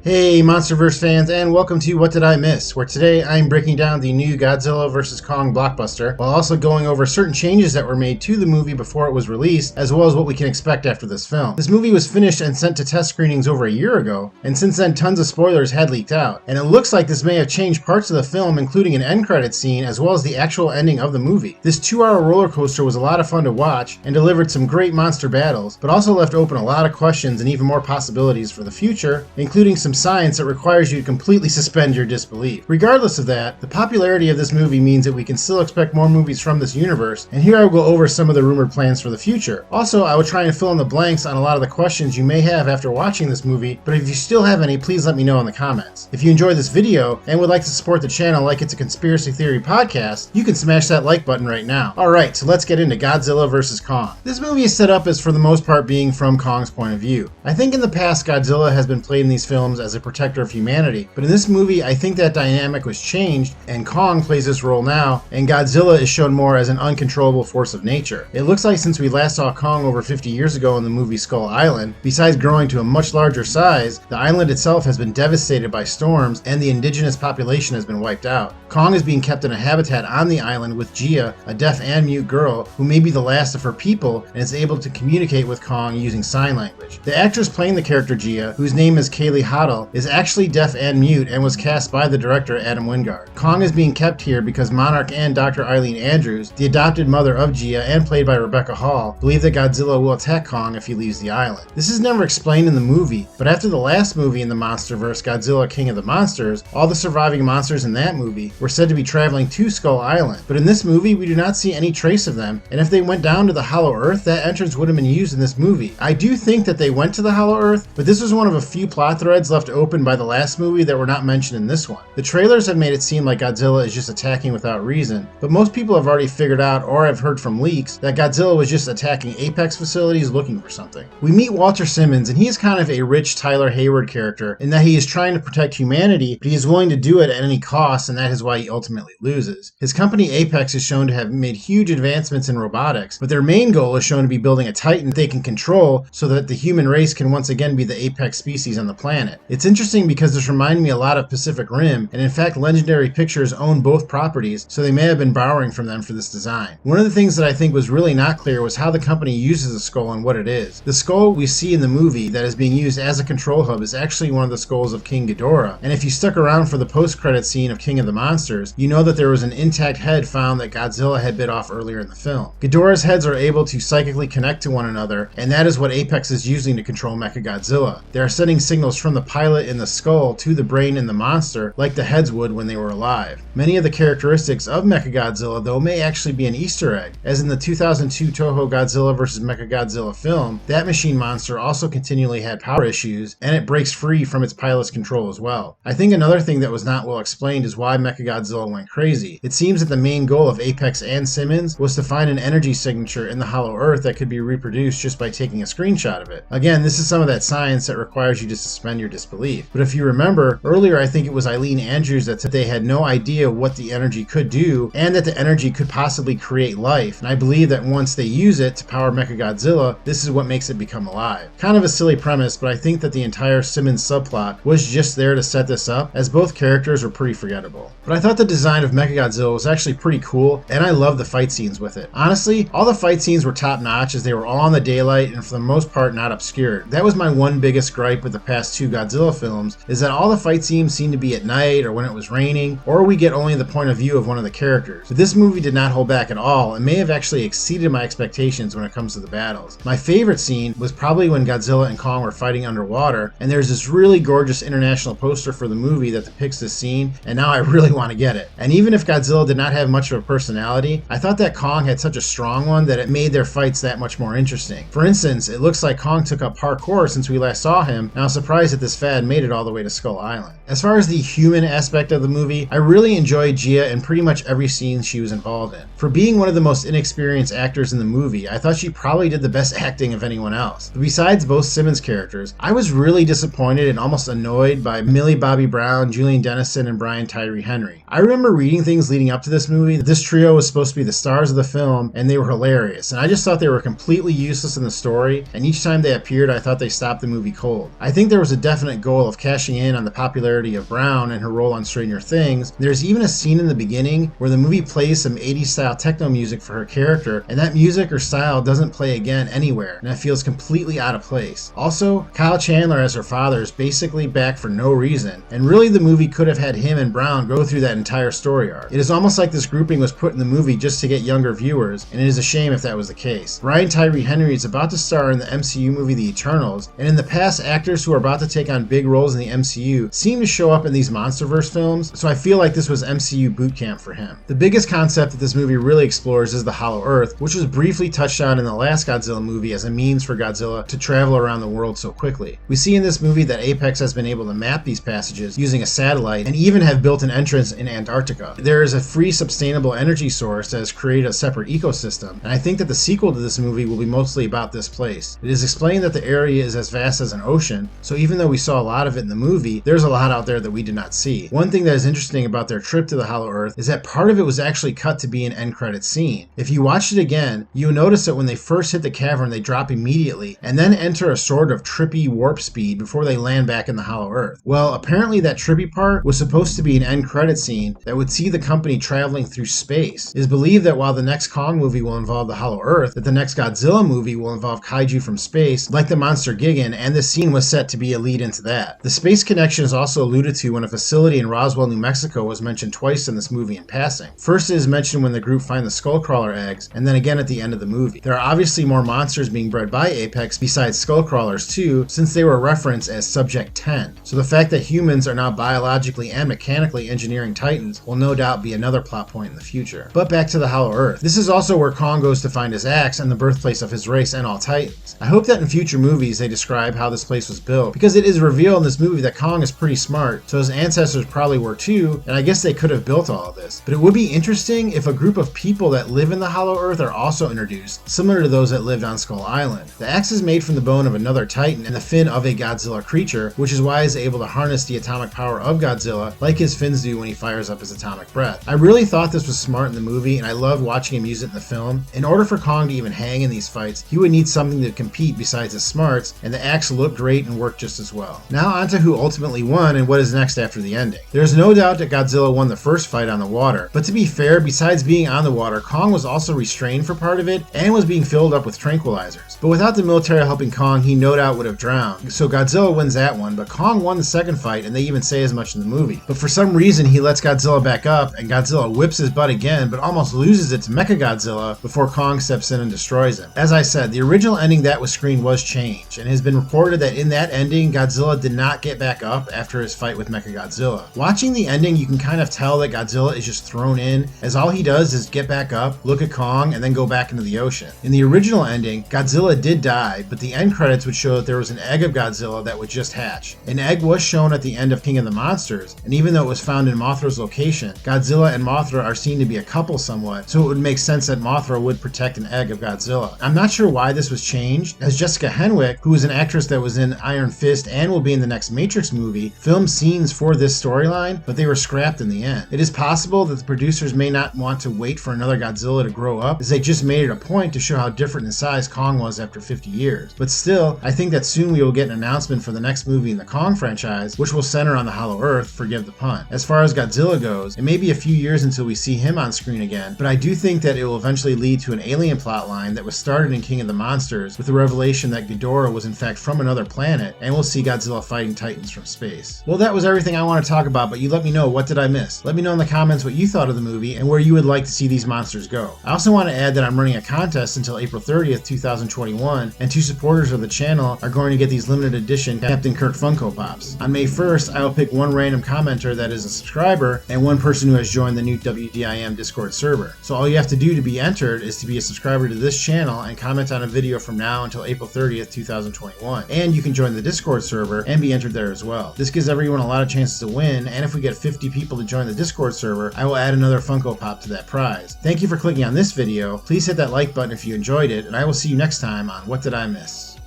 Hey Monsterverse fans, and welcome to What Did I Miss, where today I'm breaking down the new Godzilla vs. Kong blockbuster, while also going over certain changes that were made to the movie before it was released, as well as what we can expect after this film. This movie was finished and sent to test screenings over a year ago, and since then tons of spoilers had leaked out, and it looks like this may have changed parts of the film, including an end credit scene, as well as the actual ending of the movie. This 2-hour roller coaster was a lot of fun to watch, and delivered some great monster battles, but also left open a lot of questions and even more possibilities for the future, including some science that requires you to completely suspend your disbelief. Regardless of that, the popularity of this movie means that we can still expect more movies from this universe, and here I will go over some of the rumored plans for the future. Also, I will try and fill in the blanks on a lot of the questions you may have after watching this movie, but if you still have any, please let me know in the comments. If you enjoyed this video and would like to support the channel like it's a conspiracy theory podcast, you can smash that like button right now. Alright, so let's get into Godzilla vs. Kong. This movie is set up as for the most part being from Kong's point of view. I think in the past Godzilla has been played in these films as a protector of humanity, but in this movie I think that dynamic was changed and Kong plays this role now, and Godzilla is shown more as an uncontrollable force of nature. It looks like since we last saw Kong over 50 years ago in the movie Skull Island, besides growing to a much larger size, the island itself has been devastated by storms and the indigenous population has been wiped out. Kong is being kept in a habitat on the island with Gia, a deaf and mute girl who may be the last of her people and is able to communicate with Kong using sign language. The actress playing the character Gia, whose name is Kaylee Hoddle, is actually deaf and mute and was cast by the director Adam Wingard. Kong is being kept here because Monarch and Dr. Eileen Andrews, the adopted mother of Gia and played by Rebecca Hall, believe that Godzilla will attack Kong if he leaves the island. This is never explained in the movie, but after the last movie in the Monsterverse, Godzilla King of the Monsters, all the surviving monsters in that movie were said to be traveling to Skull Island. But in this movie, we do not see any trace of them, and if they went down to the Hollow Earth, that entrance would have been used in this movie. I do think that they went to the Hollow Earth, but this was one of a few plot threads left open by the last movie that were not mentioned in this one. The trailers have made it seem like Godzilla is just attacking without reason, but most people have already figured out or have heard from leaks that Godzilla was just attacking Apex facilities looking for something. We meet Walter Simmons, and he is kind of a rich Tyler Hayward character in that he is trying to protect humanity, but he is willing to do it at any cost, and that is why he ultimately loses. His company Apex is shown to have made huge advancements in robotics, but their main goal is shown to be building a Titan they can control so that the human race can once again be the apex species on the planet. It's interesting because this reminded me a lot of Pacific Rim, and in fact Legendary Pictures own both properties, so they may have been borrowing from them for this design. One of the things that I think was really not clear was how the company uses the skull and what it is. The skull we see in the movie that is being used as a control hub is actually one of the skulls of King Ghidorah, and if you stuck around for the post-credit scene of King of the Monsters, you know that there was an intact head found that Godzilla had bit off earlier in the film. Ghidorah's heads are able to psychically connect to one another, and that is what Apex is using to control Mechagodzilla. They are sending signals from the pilot in the skull to the brain in the monster, like the heads would when they were alive. Many of the characteristics of Mechagodzilla, though, may actually be an Easter egg, as in the 2002 Toho Godzilla vs. Mechagodzilla film, that machine monster also continually had power issues, and it breaks free from its pilot's control as well. I think another thing that was not well explained is why Mechagodzilla went crazy. It seems that the main goal of Apex and Simmons was to find an energy signature in the Hollow Earth that could be reproduced just by taking a screenshot of it. Again, this is some of that science that requires you to suspend your disbelief. But if you remember, earlier I think it was Eileen Andrews that said they had no idea what the energy could do, and that the energy could possibly create life, and I believe that once they use it to power Mechagodzilla, this is what makes it become alive. Kind of a silly premise, but I think that the entire Simmons subplot was just there to set this up, as both characters were pretty forgettable. But I thought the design of Mechagodzilla was actually pretty cool, and I loved the fight scenes with it. Honestly, all the fight scenes were top notch, as they were all in the daylight and for the most part not obscured. That was my one biggest gripe with the past two Godzilla films, is that all the fight scenes seemed to be at night or when it was raining, or we get only the point of view of one of the characters. But this movie did not hold back at all, and may have actually exceeded my expectations when it comes to the battles. My favorite scene was probably when Godzilla and Kong were fighting underwater, and there's this really gorgeous international poster for the movie that depicts this scene, and now I really want to get it. And even if Godzilla did not have much of a personality, I thought that Kong had such a strong one that it made their fights that much more interesting. For instance, it looks like Kong took up parkour since we last saw him, and I was surprised that this fad made it all the way to Skull Island. As far as the human aspect of the movie, I really enjoyed Gia in pretty much every scene she was involved in. For being one of the most inexperienced actors in the movie, I thought she probably did the best acting of anyone else. But besides both Simmons characters, I was really disappointed and almost annoyed by Millie Bobby Brown, Julian Dennison, and Brian Tyree Henry. I remember reading things leading up to this movie that this trio was supposed to be the stars of the film, and they were hilarious, and I just thought they were completely useless in the story, and each time they appeared I thought they stopped the movie cold. I think there was a definite definite goal of cashing in on the popularity of Brown and her role on Stranger Things. There's even a scene in the beginning where the movie plays some 80s style techno music for her character, and that music or style doesn't play again anywhere, and it feels completely out of place. Also, Kyle Chandler as her father is basically back for no reason, and really the movie could have had him and Brown go through that entire story arc. It is almost like this grouping was put in the movie just to get younger viewers, and it is a shame if that was the case. Brian Tyree Henry is about to star in the MCU movie The Eternals, and in the past, actors who are about to take on big roles in the MCU seem to show up in these MonsterVerse films, so I feel like this was MCU boot camp for him. The biggest concept that this movie really explores is the Hollow Earth, which was briefly touched on in the last Godzilla movie as a means for Godzilla to travel around the world so quickly. We see in this movie that Apex has been able to map these passages using a satellite and even have built an entrance in Antarctica. There is a free sustainable energy source that has created a separate ecosystem, and I think that the sequel to this movie will be mostly about this place. It is explained that the area is as vast as an ocean, so even though we saw a lot of it in the movie, there's a lot out there that we did not see. One thing that is interesting about their trip to the Hollow Earth is that part of it was actually cut to be an end credit scene. If you watched it again, you'll notice that when they first hit the cavern, they drop immediately and then enter a sort of trippy warp speed before they land back in the Hollow Earth. Well, apparently that trippy part was supposed to be an end credit scene that would see the company traveling through space. It is believed that while the next Kong movie will involve the Hollow Earth, that the next Godzilla movie will involve kaiju from space, like the monster Gigan, and this scene was set to be a lead into that. The space connection is also alluded to when a facility in Roswell, New Mexico was mentioned twice in this movie in passing. First, it is mentioned when the group find the Skullcrawler eggs, and then again at the end of the movie. There are obviously more monsters being bred by Apex besides Skullcrawlers too, since they were referenced as Subject 10. So the fact that humans are now biologically and mechanically engineering Titans will no doubt be another plot point in the future. But back to the Hollow Earth. This is also where Kong goes to find his axe and the birthplace of his race and all Titans. I hope that in future movies they describe how this place was built, because it is revealed in this movie that Kong is pretty smart, so his ancestors probably were too, and I guess they could have built all of this. But it would be interesting if a group of people that live in the Hollow Earth are also introduced, similar to those that lived on Skull Island. The axe is made from the bone of another Titan and the fin of a Godzilla creature, which is why he is able to harness the atomic power of Godzilla like his fins do when he fires up his atomic breath. I really thought this was smart in the movie, and I loved watching him use it in the film. In order for Kong to even hang in these fights, he would need something to compete besides his smarts, and the axe looked great and worked just as well. Now on to who ultimately won and what is next after the ending. There's no doubt that Godzilla won the first fight on the water, but to be fair, besides being on the water, Kong was also restrained for part of it and was being filled up with tranquilizers. But without the military helping Kong, he no doubt would have drowned. So Godzilla wins that one, but Kong won the second fight, and they even say as much in the movie. But for some reason, he lets Godzilla back up, and Godzilla whips his butt again, but almost loses it to Mechagodzilla before Kong steps in and destroys him. As I said, the original ending that was screened was changed, and it has been reported that in that ending, Godzilla did not get back up after his fight with Mechagodzilla. Watching the ending, you can kind of tell that Godzilla is just thrown in, as all he does is get back up, look at Kong, and then go back into the ocean. In the original ending, Godzilla did die, but the end credits would show that there was an egg of Godzilla that would just hatch. An egg was shown at the end of King of the Monsters, and even though it was found in Mothra's location, Godzilla and Mothra are seen to be a couple somewhat, so it would make sense that Mothra would protect an egg of Godzilla. I'm not sure why this was changed, as Jessica Henwick, who is an actress that was in Iron Fist and will be in the next Matrix movie, filmed scenes for this storyline, but they were scrapped in the end. It is possible that the producers may not want to wait for another Godzilla to grow up, as they just made it a point to show how different in size Kong was after 50 years. But still, I think that soon we will get an announcement for the next movie in the Kong franchise, which will center on the Hollow Earth, forgive the pun. As far as Godzilla goes, it may be a few years until we see him on screen again, but I do think that it will eventually lead to an alien plotline that was started in King of the Monsters, with the revelation that Ghidorah was in fact from another planet, and we'll see Godzilla fighting Titans from space. Well, that was everything I want to talk about, but you let me know, what did I miss? Let me know in the comments what you thought of the movie and where you would like to see these monsters go. I also want to add that I'm running a contest until April 30th, 2021, and 2 supporters of the channel are going to get these limited edition Captain Kirk Funko Pops. On May 1st, I will pick one random commenter that is a subscriber and one person who has joined the new WDIM Discord server. So all you have to do to be entered is to be a subscriber to this channel and comment on a video from now until April 30th, 2021. And you can join the Discord server and be entered there as well. This gives everyone a lot of chances to win, and if we get 50 people to join the Discord server, I will add another Funko Pop to that prize. Thank you for clicking on this video. Please hit that like button if you enjoyed it, and I will see you next time on What Did I Miss?